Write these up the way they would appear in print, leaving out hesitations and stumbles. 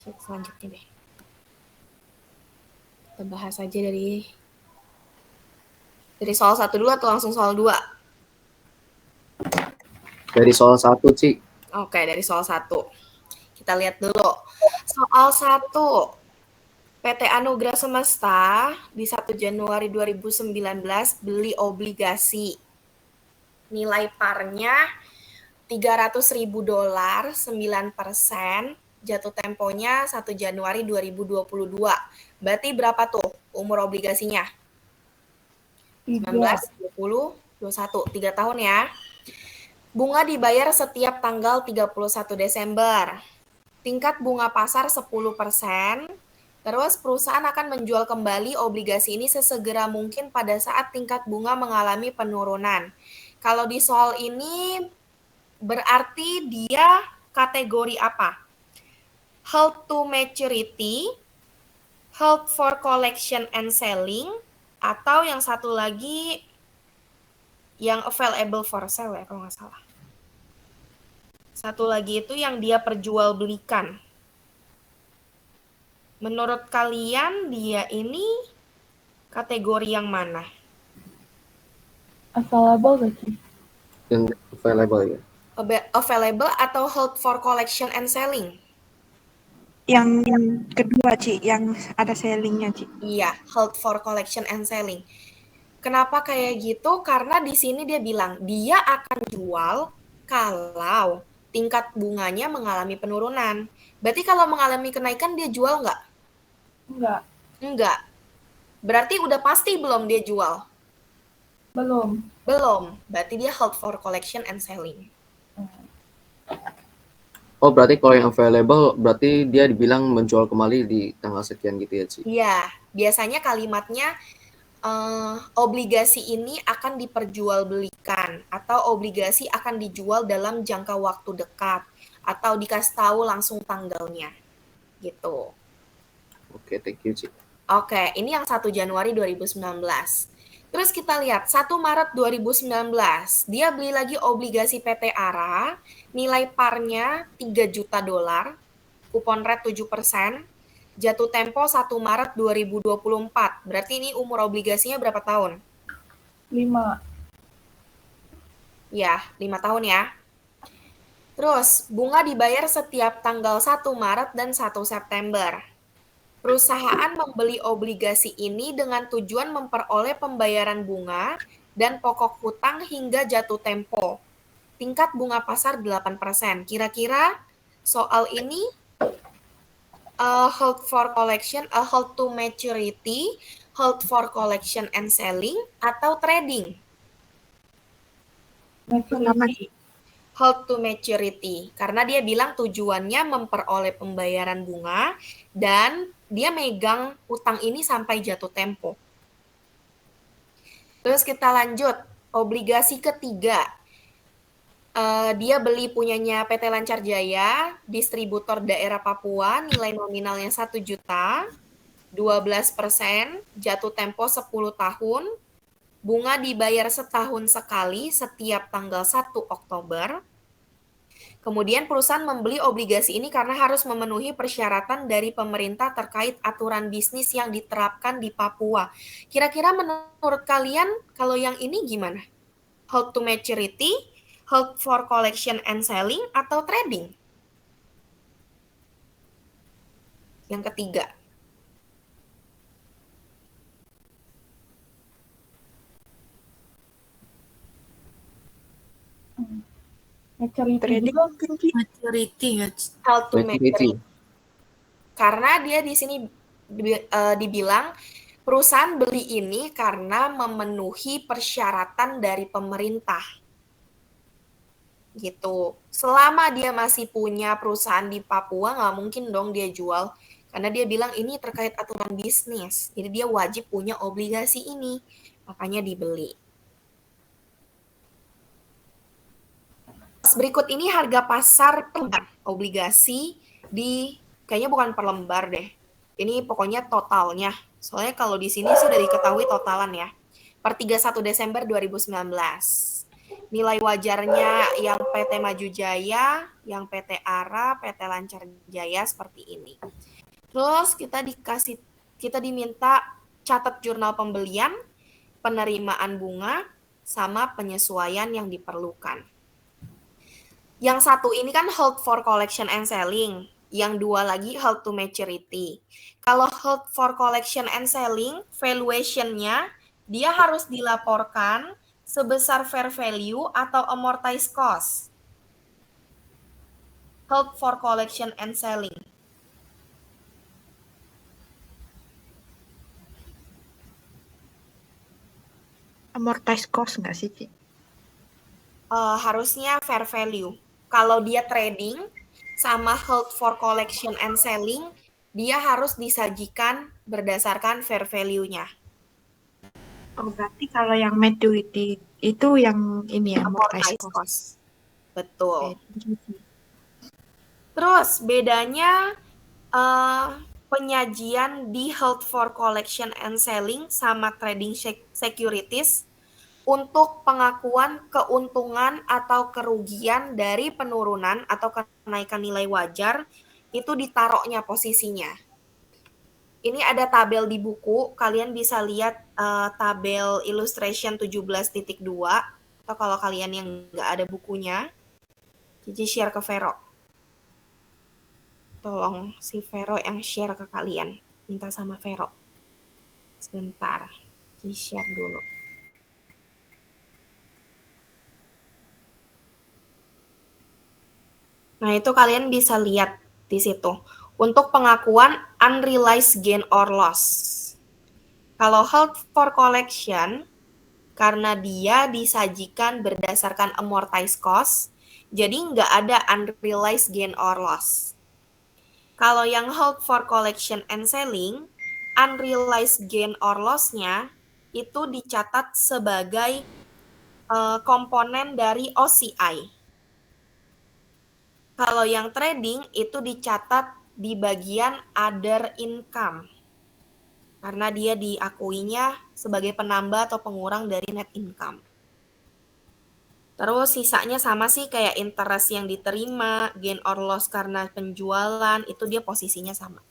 Cek selanjutnya deh. Kita bahas aja dari soal 1 dulu atau langsung soal 2? Dari soal 1, Ci. Oke, dari soal 1. Kita lihat dulu. Soal 1. PT Anugrah Semesta di 1 Januari 2019 beli obligasi. Nilai parnya $300.000, 9%, jatuh temponya 1 Januari 2022. Berarti berapa tuh umur obligasinya? 19, 20, 21, 3 tahun ya. Bunga dibayar setiap tanggal 31 Desember. Tingkat bunga pasar 10%. Terus perusahaan akan menjual kembali obligasi ini sesegera mungkin pada saat tingkat bunga mengalami penurunan. Kalau di soal ini berarti dia kategori apa? Held to maturity, held for collection and selling, atau yang satu lagi yang available for sale ya kalau nggak salah. Satu lagi itu yang dia perjualbelikan. Menurut kalian dia ini kategori yang mana? Available gak sih? Yang available ya. Available atau held for collection and selling? Yang kedua, Ci, yang ada sellingnya, Ci. Iya, held for collection and selling. Kenapa kayak gitu? Karena di sini dia bilang dia akan jual kalau tingkat bunganya mengalami penurunan. Berarti kalau mengalami kenaikan dia jual nggak? Enggak. Enggak. Berarti udah pasti belum dia jual? Belum. Belum. Berarti dia held for collection and selling. Oh, berarti kalau yang available berarti dia dibilang menjual kembali di tanggal sekian gitu ya, Ci? Iya, biasanya kalimatnya obligasi ini akan diperjualbelikan atau obligasi akan dijual dalam jangka waktu dekat atau dikasih tahu langsung tanggalnya gitu. Oke, thank you, Ci. Oke, ini yang 1 Januari 2019. Terus kita lihat 1 Maret 2019, dia beli lagi obligasi PT ARA, nilai parnya $3 juta, kupon rate 7%, jatuh tempo 1 Maret 2024. Berarti ini umur obligasinya berapa tahun? 5. Ya, 5 tahun ya. Terus, bunga dibayar setiap tanggal 1 Maret dan 1 September. Perusahaan membeli obligasi ini dengan tujuan memperoleh pembayaran bunga dan pokok hutang hingga jatuh tempo. Tingkat bunga pasar 8%. Kira-kira soal ini hold for collection, hold to maturity, hold for collection and selling, atau trading? Maturity. Hold to maturity. Karena dia bilang tujuannya memperoleh pembayaran bunga dan dia megang utang ini sampai jatuh tempo. Terus kita lanjut, obligasi ketiga. Dia beli punyanya PT Lancar Jaya, distributor daerah Papua, nilai nominalnya 1 juta, 12%, jatuh tempo 10 tahun, bunga dibayar setahun sekali setiap tanggal 1 Oktober. Kemudian perusahaan membeli obligasi ini karena harus memenuhi persyaratan dari pemerintah terkait aturan bisnis yang diterapkan di Papua. Kira-kira menurut kalian kalau yang ini gimana? Hold to maturity, hold for collection and selling, atau trading? Yang ketiga. Maturity Trading juga. mungkin, Ci. Maturity ya. Hold to Maturity. maturity. Karena dia di sini dibilang perusahaan beli ini karena memenuhi persyaratan dari pemerintah. Gitu. Selama dia masih punya perusahaan di Papua, nggak mungkin dong dia jual. Karena dia bilang ini terkait aturan bisnis. Jadi dia wajib punya obligasi ini. Makanya dibeli. Berikut ini harga pasar per lembar obligasi di, kayaknya bukan per lembar deh. Ini pokoknya totalnya. Soalnya kalau di sini sudah diketahui totalan ya. Per 31 Desember 2019. Nilai wajarnya yang PT Maju Jaya, yang PT Ara, PT Lancar Jaya seperti ini. Terus kita diminta catat jurnal pembelian, penerimaan bunga, sama penyesuaian yang diperlukan. Yang satu ini kan hold for collection and selling, yang dua lagi hold to maturity. Kalau hold for collection and selling, valuation-nya dia harus dilaporkan sebesar fair value atau amortized cost. Hold for collection and selling. Amortized cost nggak sih, Ci? Harusnya fair value. Kalau dia trading sama hold for collection and selling, dia harus disajikan berdasarkan fair value-nya. Oh, berarti kalau yang maturity itu yang ini ya, amortized Amortized cost. cost. Betul. Oke. Terus bedanya penyajian di held for collection and selling sama trading securities untuk pengakuan keuntungan atau kerugian dari penurunan atau kenaikan nilai wajar itu ditaruhnya posisinya. Ini ada tabel di buku, kalian bisa lihat tabel illustration 17.2 atau kalau kalian yang nggak ada bukunya, Cici share ke Vero. Tolong si Vero yang share ke kalian. Minta sama Vero. Sebentar. Cici share dulu. Nah, itu kalian bisa lihat di situ. Untuk pengakuan unrealized gain or loss. Kalau held for collection, karena dia disajikan berdasarkan amortized cost, jadi nggak ada unrealized gain or loss. Kalau yang held for collection and selling, unrealized gain or loss-nya itu dicatat sebagai komponen dari OCI. Kalau yang trading itu dicatat di bagian other income. Karena dia diakuinya sebagai penambah atau pengurang dari net income. Terus sisanya sama sih kayak interest yang diterima, gain or loss karena penjualan, itu dia posisinya sama.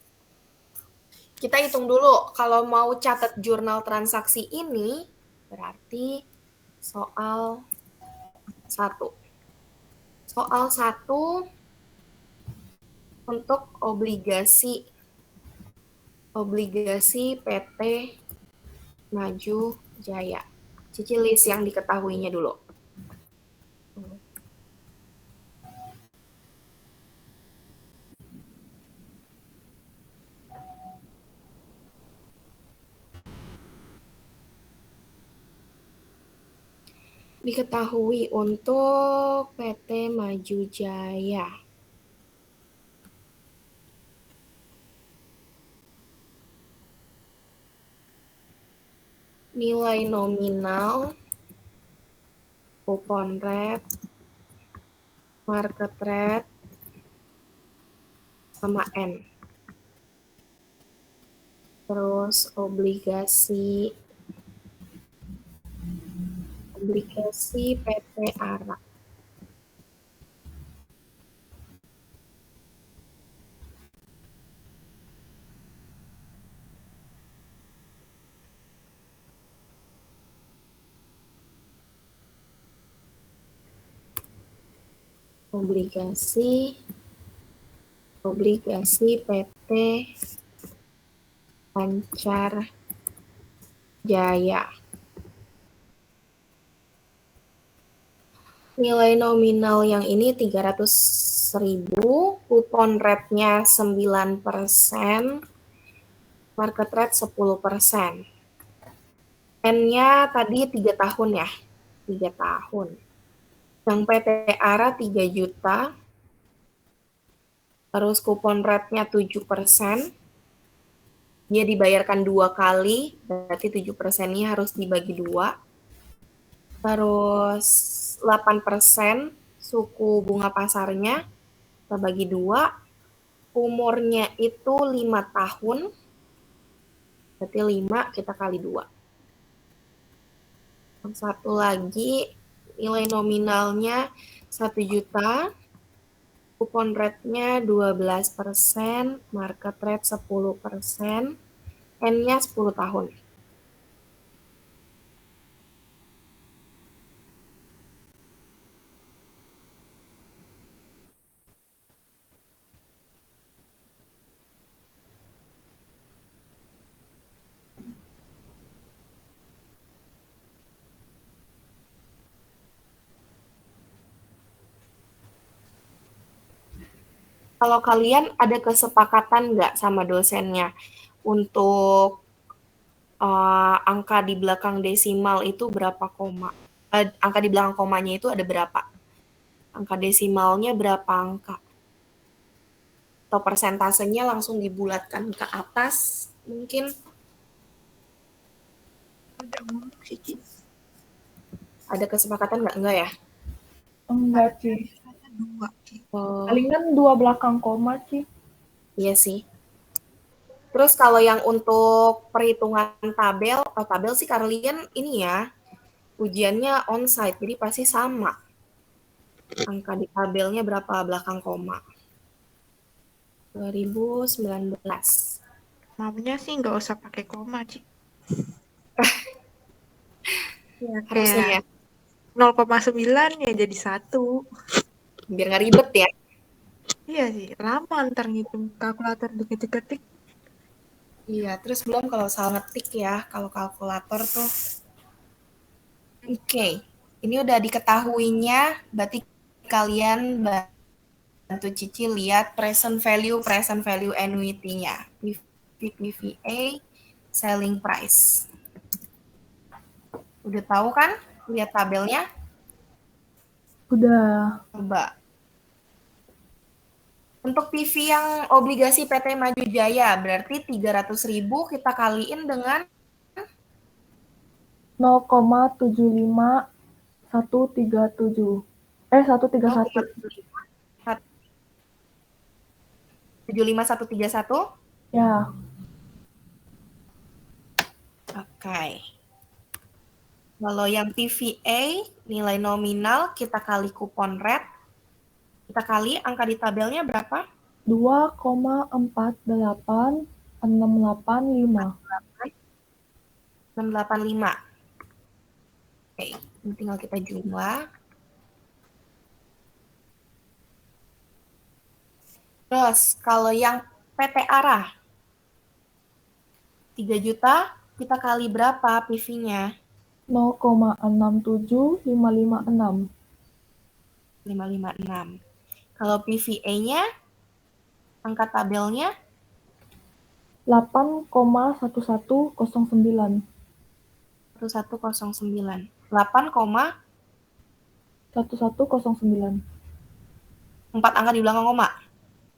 Kita hitung dulu, kalau mau catat jurnal transaksi ini, berarti soal 1. Soal 1 untuk obligasi PT Maju Jaya. Cici list yang diketahuinya dulu. Diketahui untuk PT Maju Jaya. Nilai nominal, coupon rate, market rate, sama N. Terus obligasi PT Ara. Obligasi PT Lancar Jaya. Nilai nominal yang ini 300.000, kupon rate-nya 9%, market rate 10%. N-nya tadi 3 tahun ya, 3 tahun. Yang PT Ara 3 juta, terus kupon rate-nya 7%, dia dibayarkan 2 kali, berarti 7%-nya harus dibagi 2. Terus 8% suku bunga pasarnya, kita bagi 2. Umurnya itu 5 tahun, berarti 5 kita kali 2. Yang satu lagi nilai nominalnya 1 juta, kupon rate-nya 12%, market rate 10%, N-nya 10 tahun. Kalau kalian ada kesepakatan nggak sama dosennya untuk angka di belakang desimal itu berapa koma? Angka di belakang komanya itu ada berapa? Angka desimalnya berapa angka? Atau persentasenya langsung dibulatkan ke atas mungkin? Udah ngomong sih, Ci. Ada kesepakatan nggak? Enggak ya? Enggak, Ci. Ada 2, Ci. Oh, Palingan 2 belakang koma, Ci. iya sih. Terus kalau yang untuk perhitungan tabel, tabel sih kalian ini ya, ujiannya onsite, jadi pasti sama. Angka di tabelnya berapa belakang koma? 2019. Maunya sih nggak usah pakai koma, Ci. Ya, Harusnya ya, kayak 0,9 ya jadi 1. biar nggak ribet ya. Iya sih, lama ntar ngitung kalkulator diketik-ketik. Iya, terus belum kalau salah ngetik ya, kalau kalkulator tuh. Oke, ini udah diketahuinya, berarti kalian bantu Cici lihat present value annuity-nya. PVA, selling price. Udah tahu kan? Lihat tabelnya? Udah. Coba. Untuk PV yang obligasi PT Maju Jaya, berarti 300.000 kita kaliin dengan 0,75137. 131. 75131. Ya, Oke. Kalau yang PVA, nilai nominal kita kali kupon rate, kita kali angka di tabelnya berapa? 2,48685. 685. Oke, ini tinggal kita jumlah. Terus, kalau yang PT Arah, 3 juta, kita kali berapa PV-nya? 0,67556. 556. Kalau PVA-nya, angka tabelnya 8,1109. 1109. 8, 1109. 4 angka di belakang koma.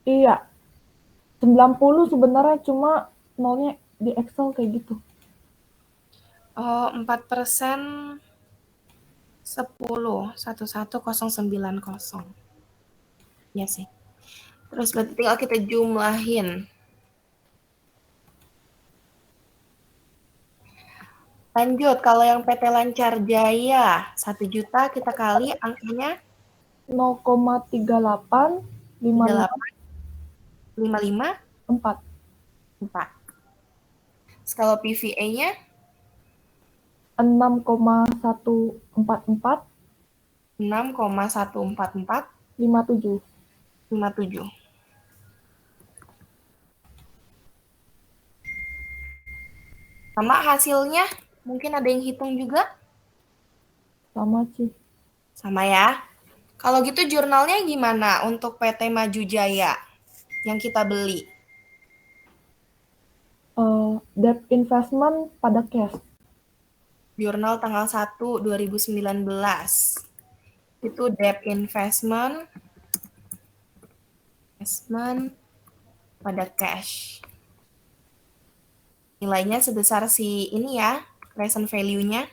Iya. 90 sebenarnya, cuma nolnya di Excel kayak gitu. Oh, 4%, 10, 11090. Ya sih. Terus berarti tinggal kita jumlahin. Lanjut, kalau yang PT Lancar Jaya, 1 juta kita kali angkanya 0,38554. 3855, 4. Kalau PVA-nya 6,144. 6,14457. 57. Sama hasilnya, mungkin ada yang hitung juga? Sama, Ci. Sama ya. Kalau gitu jurnalnya gimana untuk PT Maju Jaya yang kita beli? Debt investment pada cash. Jurnal tanggal 1 2019. Itu debt investment pada cash. Nilainya sebesar si ini ya, present value-nya.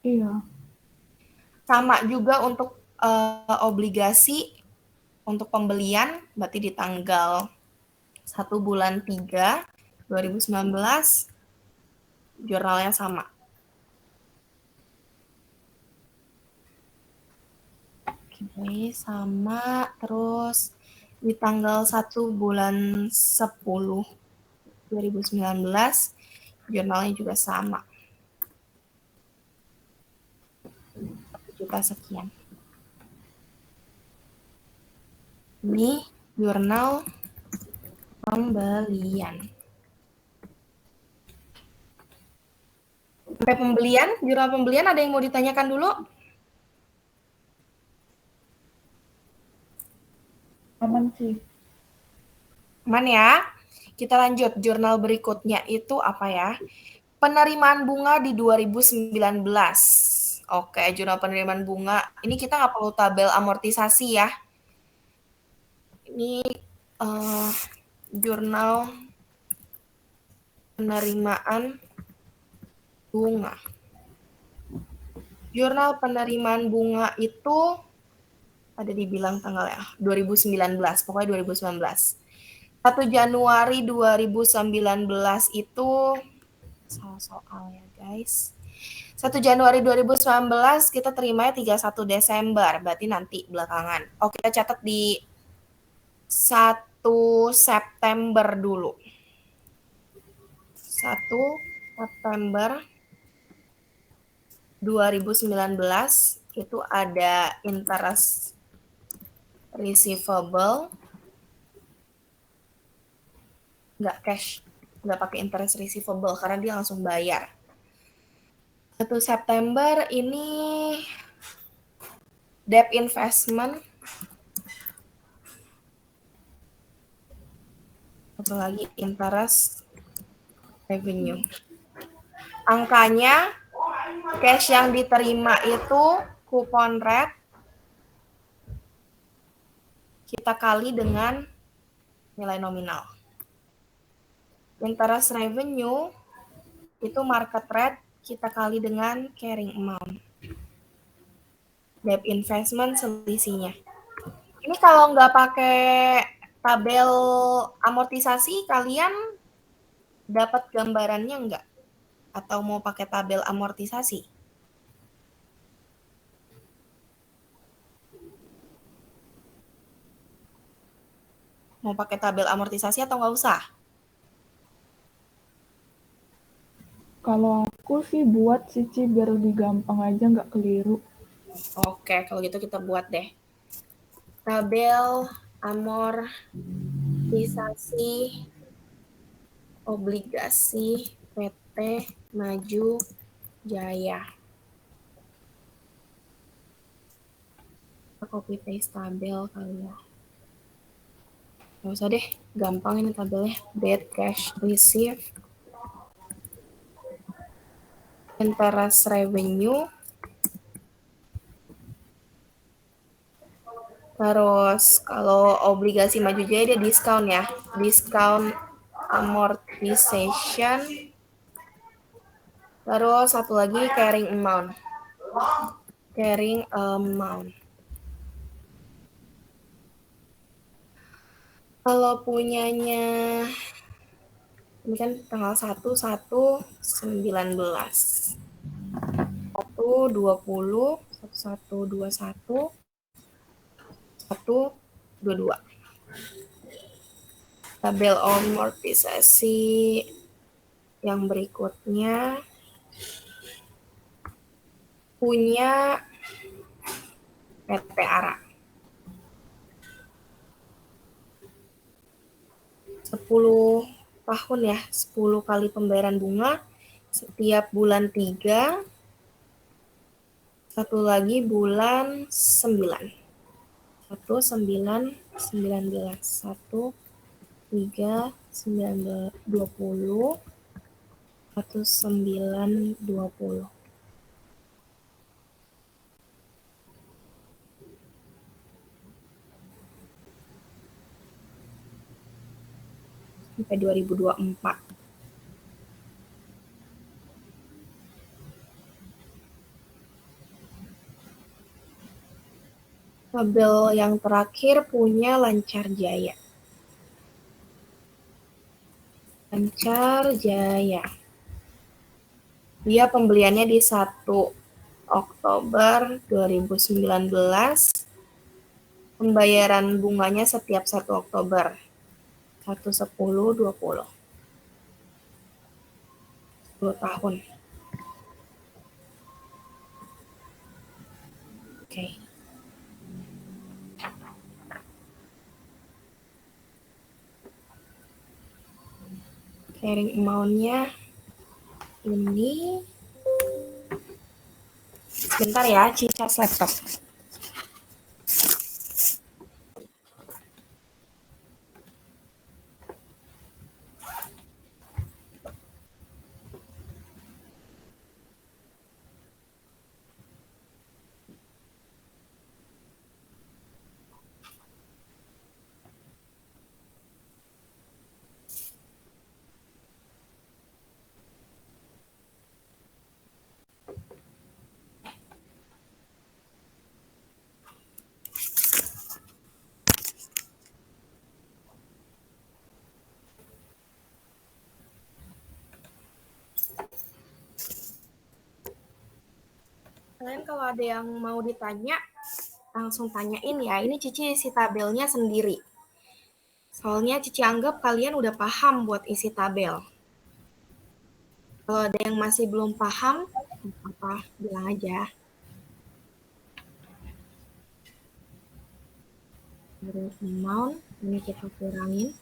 Iya. Sama juga untuk obligasi untuk pembelian, berarti di tanggal 1 bulan 3 2019, jurnalnya sama. Oke, sama. Terus di tanggal 1 bulan 10 2019 jurnalnya juga sama. 1 juta sekian. Ini jurnal pembelian. Sampai pembelian, jurnal pembelian ada yang mau ditanyakan dulu? Aman sih. Aman ya. Kita lanjut, jurnal berikutnya itu apa ya? Penerimaan bunga di 2019. Oke, jurnal penerimaan bunga. Ini kita nggak perlu tabel amortisasi ya. Ini jurnal penerimaan bunga. Jurnal penerimaan bunga itu ada dibilang tanggal ya, 2019, pokoknya 2019. 1 Januari 2019 itu salah soal ya guys. 1 Januari 2019 kita terimanya 31 Desember, berarti nanti belakangan. Oh, kita catat di 1 September dulu. 1 September 2019 itu ada interest receivable, nggak cash, nggak pakai interest receivable karena dia langsung bayar. 1 September ini debt investment, satu lagi interest revenue. Angkanya cash yang diterima itu coupon rate kita kali dengan nilai nominal. Interest revenue itu market rate kita kali dengan carrying amount. Debt investment selisihnya. Ini kalau nggak pakai tabel amortisasi, kalian dapat gambarannya nggak? Atau mau pakai tabel amortisasi? Mau pakai tabel amortisasi atau nggak usah? Kalau aku sih buat sih, Ci, biar lebih gampang aja, nggak keliru. Oke, kalau gitu kita buat deh. Tabel amortisasi obligasi PT Maju Jaya. Kita copy paste tabel kali ya. Nggak usah deh, gampang ini tabelnya. Debt cash receive, interest revenue, terus kalau obligasi Maju Jaya dia diskon ya, diskon amortization, terus satu lagi carrying amount. Carrying amount. Kalau punyanya ini kan tanggal 1/1/19. 1/20, 11/21, 1/22. Tabel amortisasi yang berikutnya punya PT Ara. 10 tahun ya, 10 kali pembayaran bunga setiap bulan 3, satu lagi bulan 9. 1, 9, 19, 1, 3, 19, 20, 1, 9, 20. Sampai 2024. Tabel yang terakhir punya Lancar Jaya. Lancar Jaya. Dia pembeliannya di 1 Oktober 2019. Pembayaran bunganya setiap 1 Oktober. 1, 10, 20. 10 tahun. Oke. Carrying amount-nya ini. Sebentar ya, charge laptop. Kalian kalau ada yang mau ditanya, langsung tanyain ya. Ini Cici isi tabelnya sendiri. Soalnya Cici anggap kalian udah paham buat isi tabel. Kalau ada yang masih belum paham, apa bilang aja. Amount, ini kita kurangin.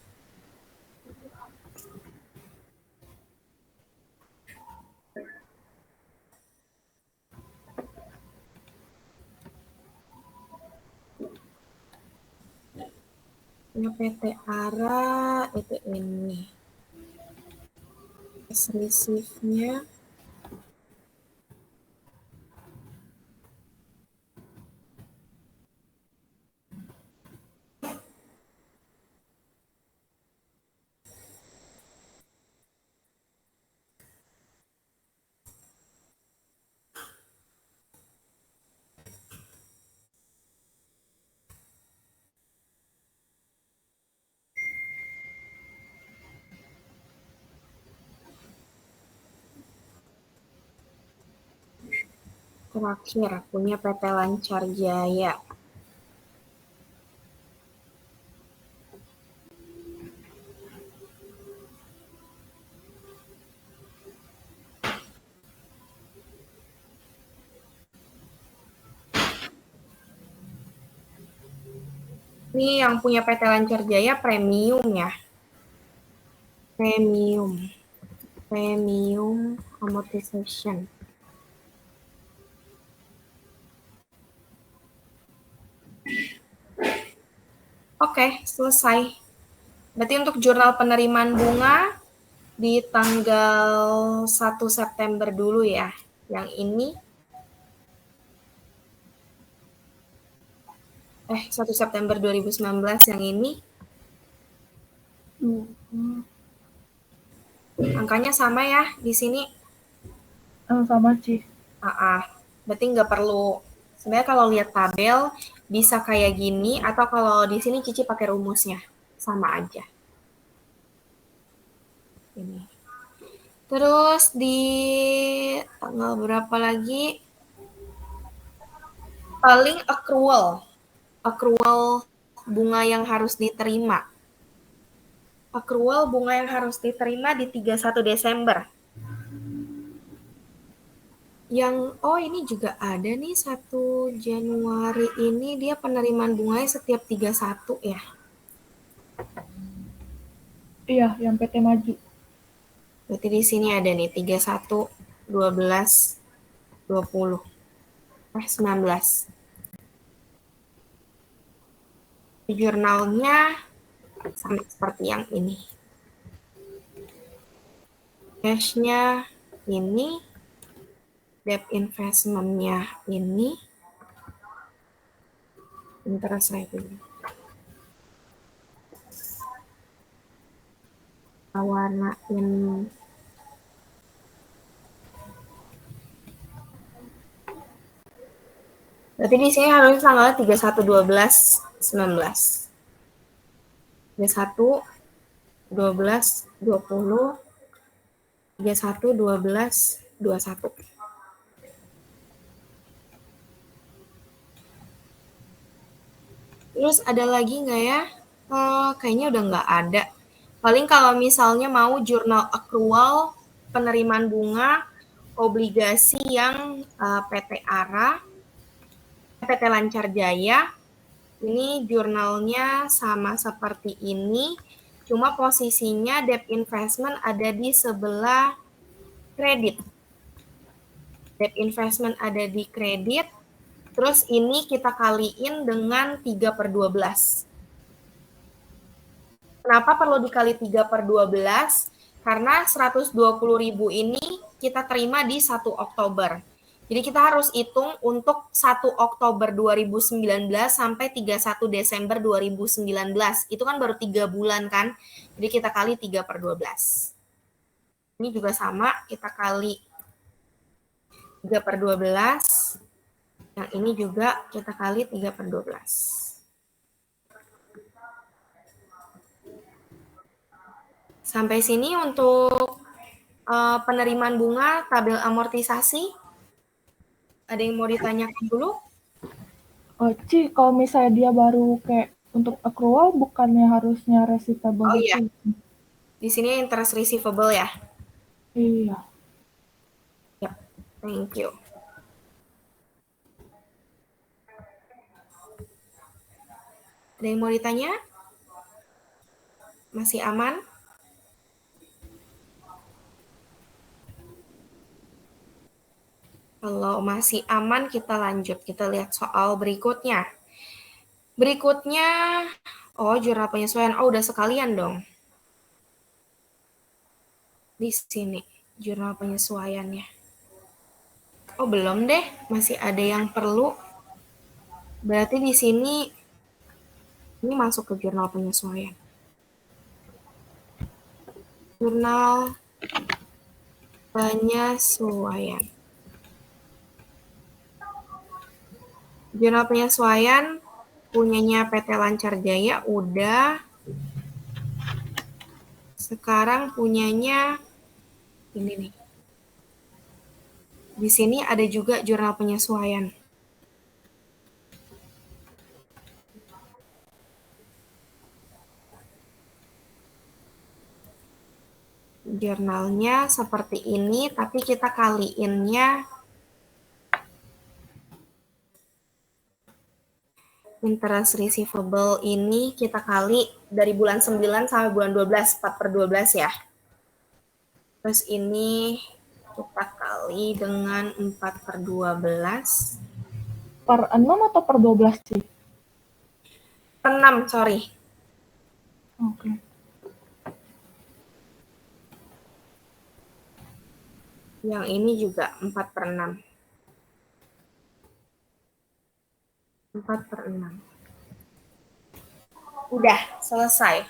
Punya PT ARA itu ini. Cash receive-nya terakhir punya PT Lancar Jaya. Ini yang punya PT Lancar Jaya premium ya. Premium amortization. Oke, selesai. Berarti untuk jurnal penerimaan bunga di tanggal 1 September dulu ya. Yang ini 1 September 2019 yang ini. Angkanya sama ya di sini. Sama Ci. Berarti nggak perlu. Sebenarnya kalau lihat tabel bisa kayak gini atau kalau di sini Cici pakai rumusnya sama aja. Ini. Terus di tanggal berapa lagi? Paling accrual bunga yang harus diterima. Accrual bunga yang harus diterima di 31 Desember. Yang, ini juga ada nih 1 Januari ini dia penerimaan bunganya setiap 31 ya. Iya, yang PT Maju. Berarti di sini ada nih 31, 12, 20. 19. Jurnalnya sama seperti yang ini. Cash-nya ini, debt investment-nya ini. Bentar saya dulu. Warnain. Berarti di sini harus tanggal 31/12/19. 31, 12, 20, 31, 12, 21. Terus ada lagi nggak ya? Kayaknya udah nggak ada. Paling kalau misalnya mau jurnal accrual, penerimaan bunga, obligasi yang PT ARA, PT Lancar Jaya, ini jurnalnya sama seperti ini, cuma posisinya debt investment ada di sebelah kredit. Debt investment ada di kredit, terus ini kita kaliin dengan 3/12. Kenapa perlu dikali 3/12? Karena 120.000 ini kita terima di 1 Oktober. Jadi kita harus hitung untuk 1 Oktober 2019 sampai 31 Desember 2019. Itu kan baru 3 bulan kan? Jadi kita kali 3/12. Ini juga sama, kita kali 3/12. Yang ini juga kita kali 3/12. Sampai sini untuk penerimaan bunga, tabel amortisasi. Ada yang mau ditanyakan dulu? Ci, kalau misalnya dia baru kayak untuk accrual, bukannya harusnya receivable Oh gitu? iya, di sini interest receivable ya. Iya. Yap, thank you. Ada yang mau ditanya? Masih aman? Kalau masih aman, kita lanjut. Kita lihat soal berikutnya. Berikutnya, jurnal penyesuaian. Udah sekalian dong. Di sini, jurnal penyesuaiannya. Belum deh. Masih ada yang perlu. Berarti di sini, ini masuk ke jurnal penyesuaian. Jurnal penyesuaian. Jurnal penyesuaian punyanya PT Lancar Jaya udah. Sekarang punyanya ini nih. Di sini ada juga jurnal penyesuaian. Jurnalnya seperti ini, tapi kita kaliinnya interest receivable ini kita kali dari bulan 9 sampai bulan 12, 4/12 ya. Terus ini kita kali dengan 4/12. Per 6 atau per 12 sih? Per 6, sorry. Oke. Yang ini juga 4/6. 4/6. Udah, selesai.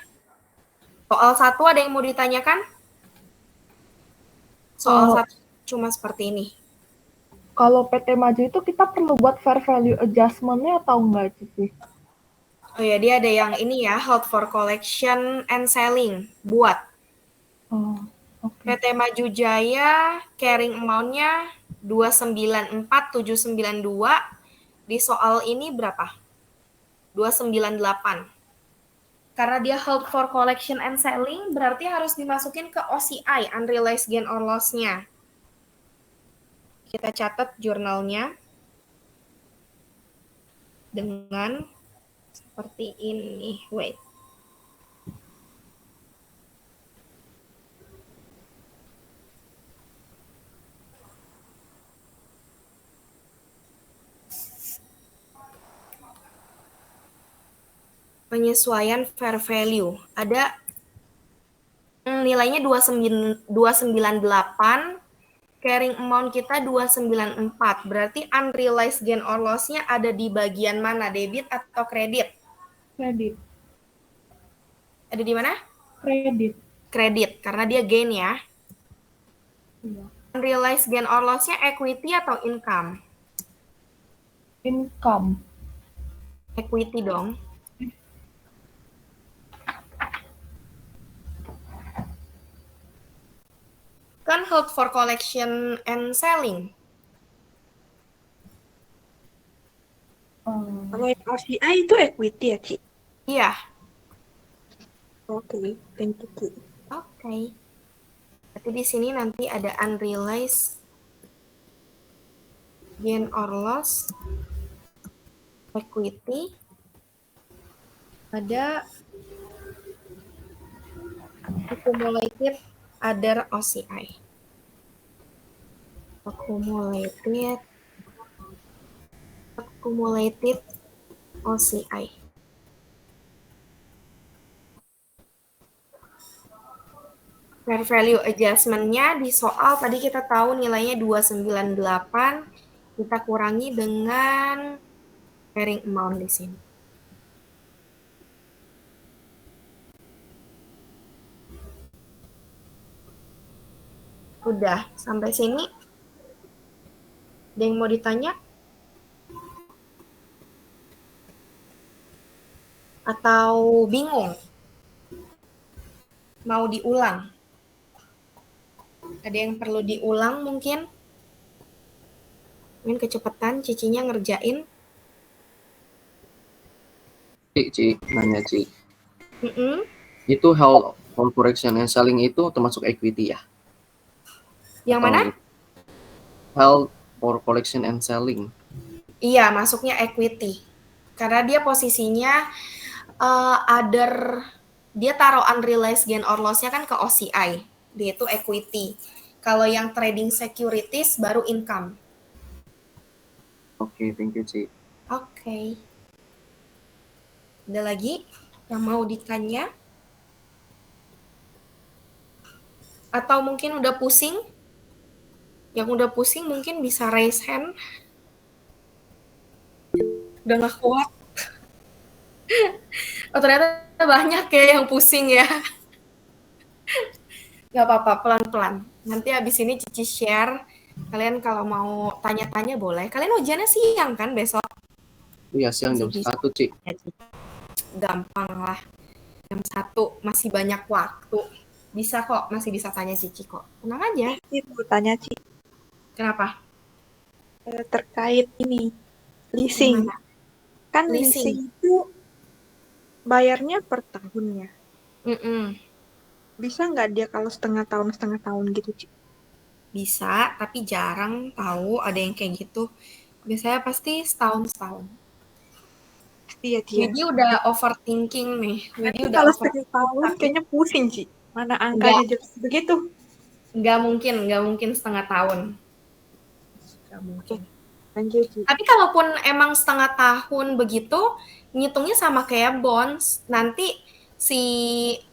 Soal 1 ada yang mau ditanyakan? Soal 1 cuma seperti ini. Kalau PT Maju itu kita perlu buat fair value adjustment-nya atau enggak sih? Oh ya, dia ada yang ini ya, held for collection and selling. Buat. Oke. PT Maju Jaya, carrying amount-nya 294.792. Di soal ini berapa? 298. Karena dia held for collection and selling, berarti harus dimasukin ke OCI, unrealized gain or loss-nya. Kita catat jurnalnya dengan seperti ini. Wait. Penyesuaian fair value. Ada nilainya 298, carrying amount kita 294. Berarti unrealized gain or loss-nya ada di bagian mana? Debit atau kredit? Kredit. Ada di mana? Kredit. Kredit, karena dia gain ya. Iya. Unrealized gain or loss-nya equity atau income? Income. Equity dong. Kan held for collection and selling. Kalau yang OCI itu equity ya, Ci? Iya, Oke, thank you, Ci. oke. Berarti di sini nanti ada unrealized gain or loss, equity, ada accumulated other OCI. Accumulated OCI. Fair value adjustment-nya di soal tadi kita tahu nilainya 298, kita kurangi dengan carrying amount di sini. Udah, sampai sini. Ada yang mau ditanya? Atau bingung? Mau diulang? Ada yang perlu diulang mungkin? Mungkin kecepatan Cicinya ngerjain. Ci, nanya Ci. Itu held for collection and selling itu termasuk equity ya? Yang mana? Held for collection and selling. Iya, masuknya equity. Karena dia posisinya dia taruh unrealized gain or loss-nya kan ke OCI. Dia itu equity. Kalau yang trading securities baru income. Oke, thank you, Ci. Oke. Ada lagi yang mau ditanya? Atau mungkin udah pusing? Yang udah pusing mungkin bisa raise hand. Udah gak kuat. Oh ternyata banyak ya yang pusing ya. Gak apa-apa, pelan-pelan. Nanti abis ini Cici share. Kalian kalau mau tanya-tanya boleh. Kalian ujiannya siang kan besok? Iya, siang jam 1, Ci. Gampang lah. Jam 1 masih banyak waktu. Bisa kok, masih bisa tanya Cici kok. Tenang aja. Itu tanya, Ci. Kenapa? Terkait ini, leasing. Gimana? Kan Leasing. leasing itu bayarnya per tahun ya. Bisa nggak dia kalau setengah tahun gitu, Ci? Bisa, tapi jarang tahu ada yang kayak gitu. Biasanya pasti setahun. Iya, Ci. Jadi udah overthinking nih. Jadi udah Kalau setengah tahun kayaknya pusing, Ci. Mana angkanya jadi begitu? Nggak mungkin setengah tahun. Nggak mungkin. Lanjut, Ci. Tapi kalaupun emang setengah tahun begitu, ngitungnya sama kayak bonds. Nanti si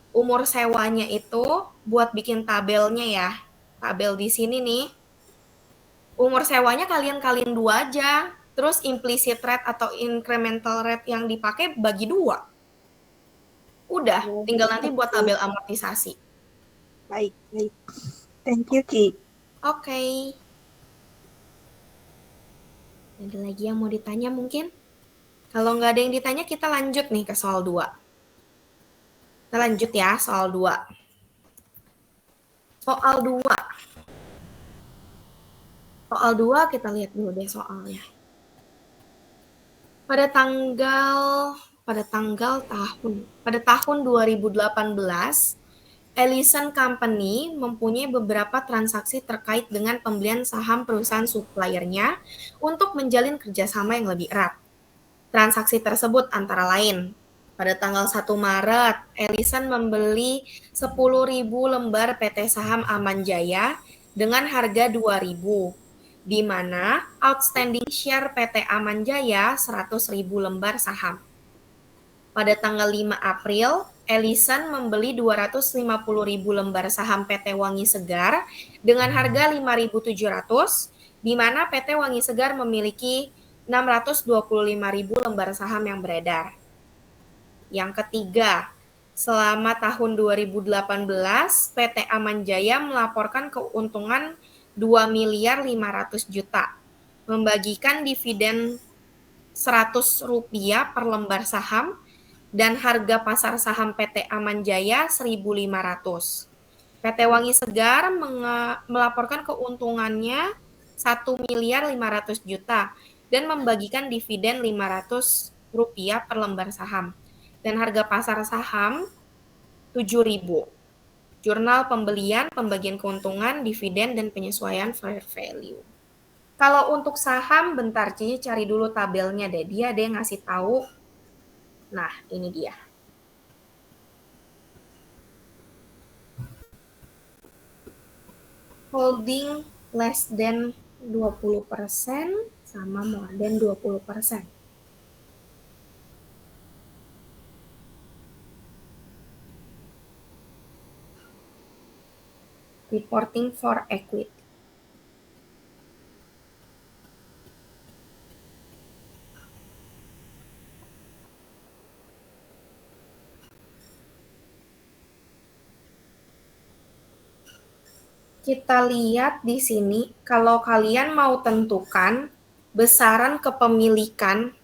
umur sewanya itu buat bikin tabelnya ya. Tabel di sini nih. Umur sewanya kalian 2 aja. Terus implicit rate atau incremental rate yang dipakai bagi 2. Udah, tinggal nanti buat tabel amortisasi. Baik. Thank you, Ci. Oke. Ada lagi yang mau ditanya mungkin? Kalau nggak ada yang ditanya, kita lanjut nih ke soal 2. Kita lanjut ya, soal 2. Soal 2 kita lihat dulu deh soalnya. Pada tahun 2018, Ellison Company mempunyai beberapa transaksi terkait dengan pembelian saham perusahaan suppliernya untuk menjalin kerjasama yang lebih erat. Transaksi tersebut antara lain, pada tanggal 1 Maret, Ellison membeli 10.000 lembar PT Saham Aman Jaya dengan harga 2.000, di mana outstanding share PT Aman Jaya 100.000 lembar saham. Pada tanggal 5 April, Ellison membeli 250.000 lembar saham PT Wangi Segar dengan harga 5.700, di mana PT Wangi Segar memiliki 625.000 lembar saham yang beredar. Yang ketiga, selama tahun 2018, PT Aman Jaya melaporkan keuntungan 2.500.000.000, membagikan dividen Rp100 per lembar saham, dan harga pasar saham PT Aman Jaya 1.500. PT Wangi Segar melaporkan keuntungannya 1.500.000.000 dan membagikan dividen 500 rupiah per lembar saham. Dan harga pasar saham 7.000. Jurnal pembelian, pembagian keuntungan, dividen, dan penyesuaian fair value. Kalau untuk saham, bentar Cici cari dulu tabelnya deh. Dia ada yang ngasih tahu. Nah, ini dia. Holding less than 20% sama more than 20%. Reporting for equity. Kita lihat di sini, kalau kalian mau tentukan besaran kepemilikan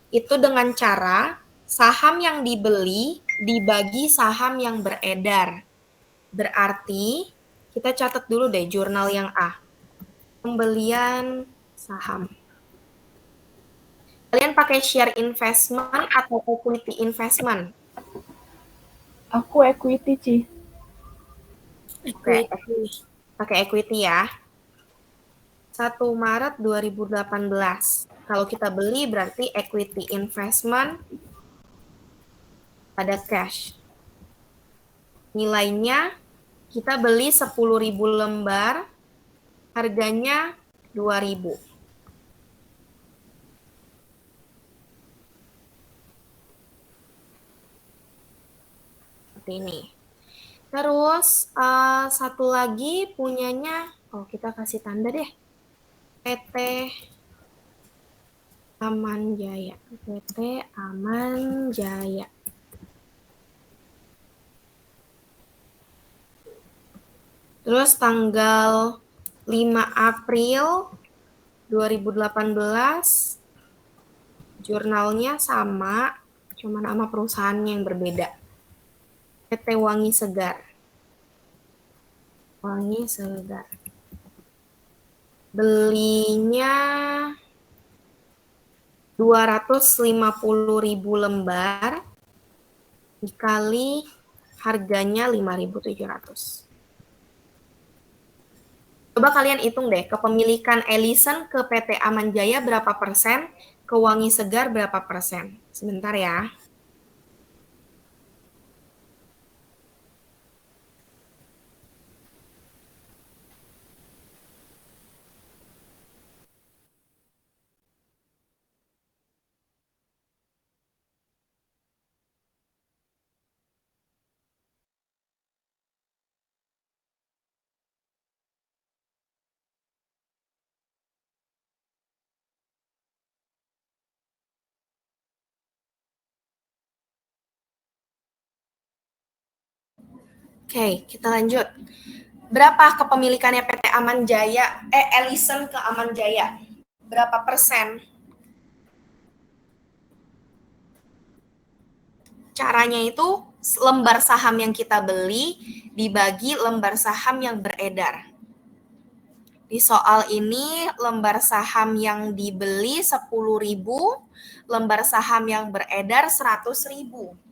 itu dengan cara saham yang dibeli dibagi saham yang beredar. Berarti kita catat dulu deh jurnal yang A. Pembelian saham. Kalian pakai share investment atau equity investment? Aku equity, Ci. Oke, pakai equity ya. 1 Maret 2018. Kalau kita beli berarti equity investment pada cash. Nilainya kita beli 10.000 lembar, harganya 2.000. Seperti ini. Terus satu lagi punyanya, kita kasih tanda deh. PT Aman Jaya. PT Aman Jaya. Terus tanggal 5 April 2018, jurnalnya sama, cuma nama perusahaannya yang berbeda. PT Wangi Segar. Wangi Segar. Belinya 250.000 lembar dikali harganya 5.700. Coba kalian hitung deh, kepemilikan Ellison ke PT Aman Jaya berapa persen, ke Wangi Segar berapa persen. Sebentar ya. Oke, kita lanjut. Berapa kepemilikannya PT Aman Jaya, Ellison ke Aman Jaya? Berapa persen? Caranya itu lembar saham yang kita beli dibagi lembar saham yang beredar. Di soal ini lembar saham yang dibeli 10.000, lembar saham yang beredar 100.000.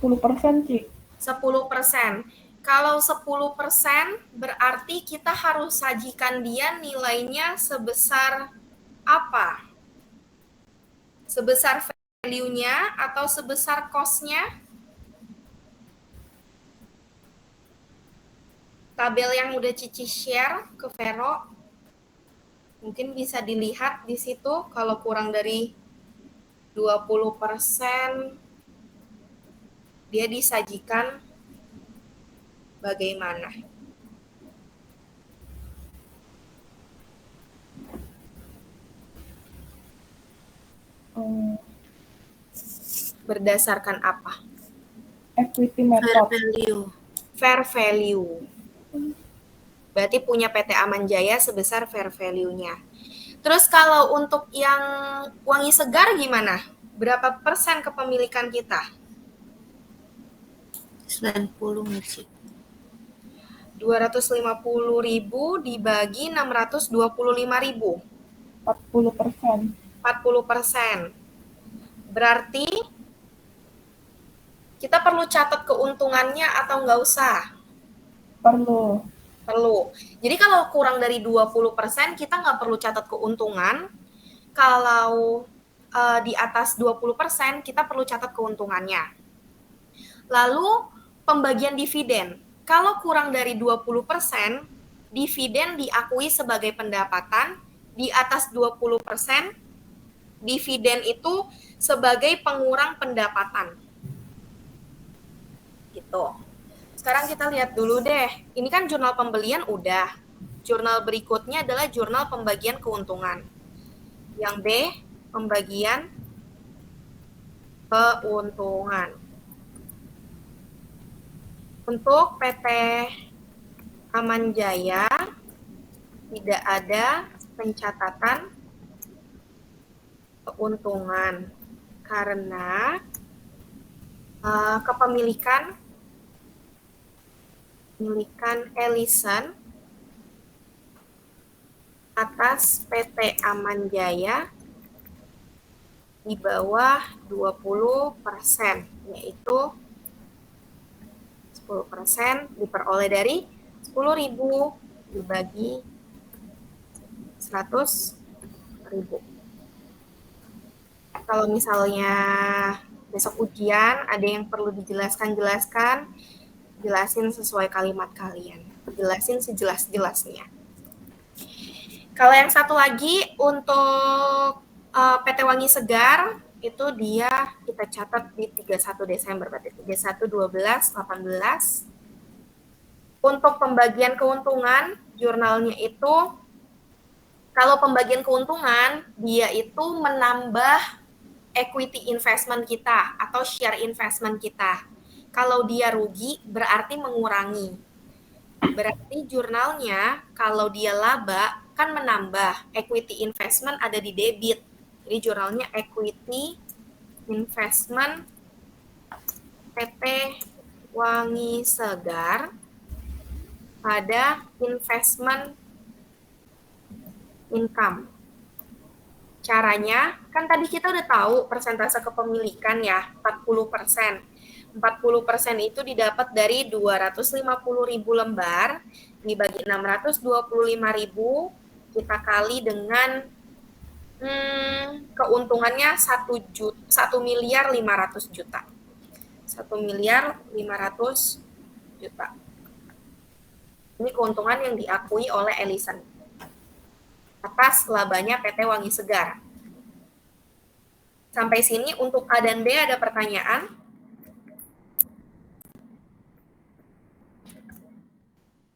10%, Ci. 10%. Kalau 10% berarti kita harus sajikan dia nilainya sebesar apa? Sebesar value-nya atau sebesar cost-nya? Tabel yang udah Cici share ke Vero, mungkin bisa dilihat di situ kalau kurang dari 20% dia disajikan bagaimana. Berdasarkan apa? Equity method. Fair value. Berarti punya PT Aman Jaya sebesar fair value-nya. Terus kalau untuk yang Wangi Segar gimana? Berapa persen kepemilikan kita? 90 Michi. 250.000 dibagi 625.000. 40%. 40%. Berarti kita perlu catat keuntungannya atau nggak usah? Perlu. Perlu. Jadi kalau kurang dari 20% kita nggak perlu catat keuntungan. Kalau di atas 20% kita perlu catat keuntungannya. Lalu pembagian dividen. Kalau kurang dari 20%, dividen diakui sebagai pendapatan. Di atas 20%, dividen itu sebagai pengurang pendapatan. Gitu. Sekarang kita lihat dulu deh. Ini kan jurnal pembelian udah. Jurnal berikutnya adalah jurnal pembagian keuntungan. Yang B, pembagian keuntungan. Untuk PT Aman Jaya tidak ada pencatatan keuntungan karena kepemilikan Ellison atas PT Aman Jaya di bawah 20%, yaitu 10% diperoleh dari 10.000 dibagi 100.000. Kalau misalnya besok ujian ada yang perlu jelasin sesuai kalimat kalian. Jelasin sejelas-jelasnya. Kalau yang satu lagi untuk PT Wangi Segar itu dia kita catat di 31 Desember berarti 31 12 18. Untuk pembagian keuntungan jurnalnya itu kalau pembagian keuntungan dia itu menambah equity investment kita atau share investment kita. Kalau dia rugi berarti mengurangi. Berarti jurnalnya kalau dia laba kan menambah, equity investment ada di debit. Jadi jurnalnya equity investment PT Wangi Segar pada investment income. Caranya, kan tadi kita udah tahu persentase kepemilikan ya, 40%. 40% itu didapat dari 250.000 lembar, dibagi 625.000, kita kali dengan keuntungannya 1.500.000.000. 1.500.000.000. Ini keuntungan yang diakui oleh Ellison atas labanya PT Wangi Segar. Sampai sini untuk A dan B ada pertanyaan?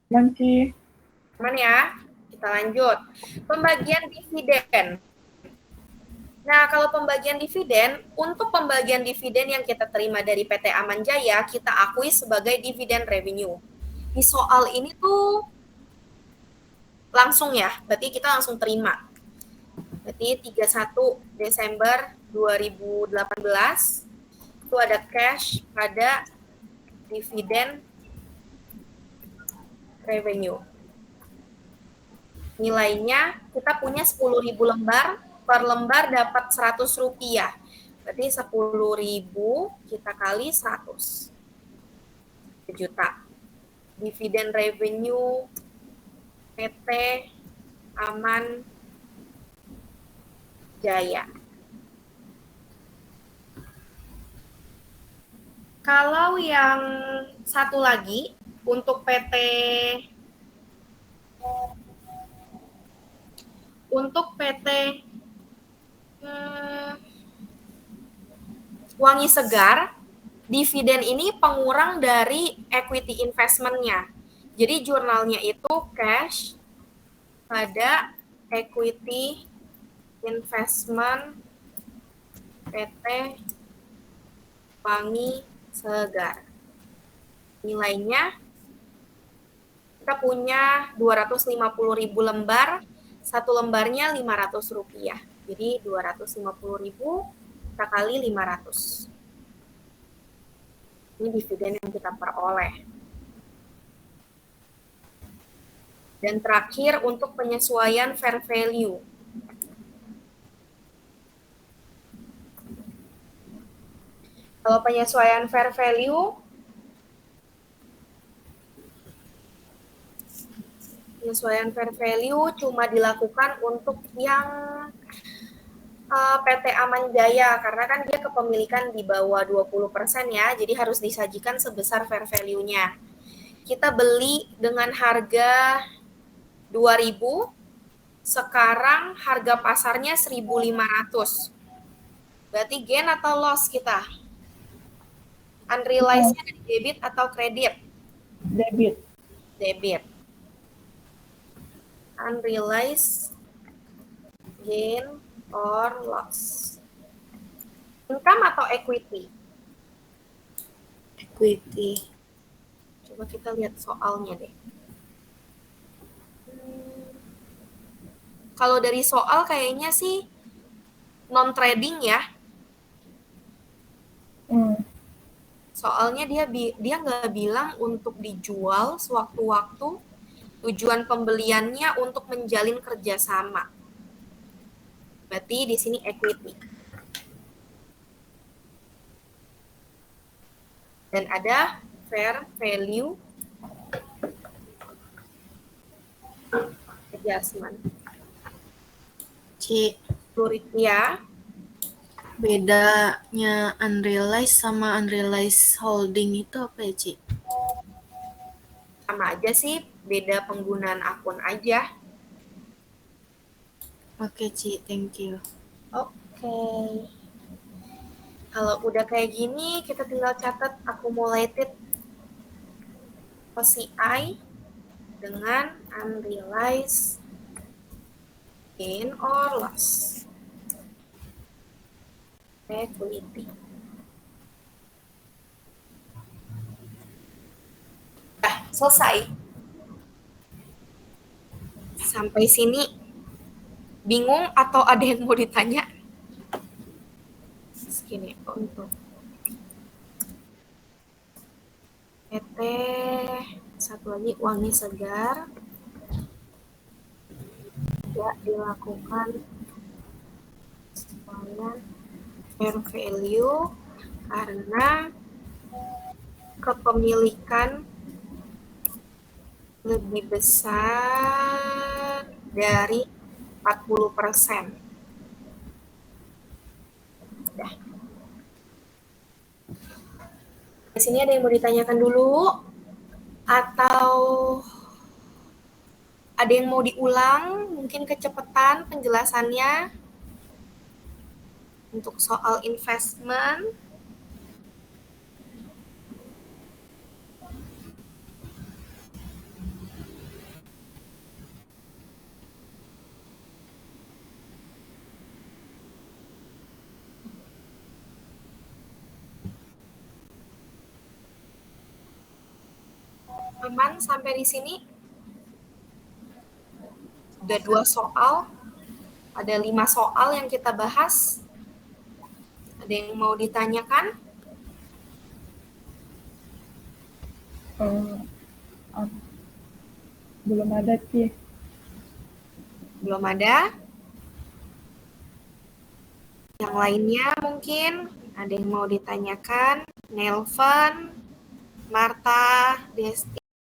Nanti. Aman ya? Kita lanjut. Pembagian dividen. Nah, kalau pembagian dividen, untuk pembagian dividen yang kita terima dari PT Aman Jaya, kita akui sebagai dividen revenue. Di soal ini tuh langsung ya, berarti kita langsung terima. Berarti 31 Desember 2018 itu ada cash pada dividen revenue. Nilainya kita punya 10.000 lembar, per lembar dapat 100 rupiah. Berarti 10.000 kita kali 100. Juta. Dividen revenue PT Aman Jaya. Kalau yang satu lagi untuk PT Wangi Segar, dividen ini pengurang dari equity investment-nya. Jadi jurnalnya itu cash pada equity investment PT Wangi Segar. Nilainya kita punya 250.000 lembar, satu lembarnya 500 rupiah. Jadi 250.000 kita kali 500. Ini dividen yang kita peroleh. Dan terakhir untuk penyesuaian fair value. Kalau penyesuaian fair value, cuma dilakukan untuk yang PT Aman Jaya, karena kan dia kepemilikan di bawah 20% ya, jadi harus disajikan sebesar fair value-nya. Kita beli dengan harga 2.000, sekarang harga pasarnya 1.500. Berarti gain atau loss kita? Unrealized-nya dari debit atau kredit? Debit. Debit. Unrealized gain or loss. Income atau equity? Equity. Coba kita lihat soalnya deh. Kalau dari soal kayaknya sih non-trading ya. Soalnya dia nggak bilang untuk dijual sewaktu-waktu, tujuan pembeliannya untuk menjalin kerjasama. Berarti di sini equity. Dan ada fair value adjustment. Ci, Ya, bedanya unrealized sama unrealized holding itu apa ya, Ci? sama aja sih, beda penggunaan akun aja. Oke, Ci, thank you. Oke. Kalau udah kayak gini, kita tinggal catat accumulated OCI dengan unrealized gain or loss. Equity. Selesai. Sampai sini bingung atau ada yang mau ditanya? Segini untuk PT, satu lagi wangi segar, tidak dilakukan penyesuaian fair value karena kepemilikan lebih besar dari 40%. Udah. Di sini ada yang mau ditanyakan dulu? Atau ada yang mau diulang? Mungkin kecepatan penjelasannya untuk soal investment. Aman sampai di sini? Udah 2 soal, ada 5 soal yang kita bahas. Ada yang mau ditanyakan? Belum ada, Ci. Belum ada? Yang lainnya mungkin ada yang mau ditanyakan? Nelvan, Marta, Desti.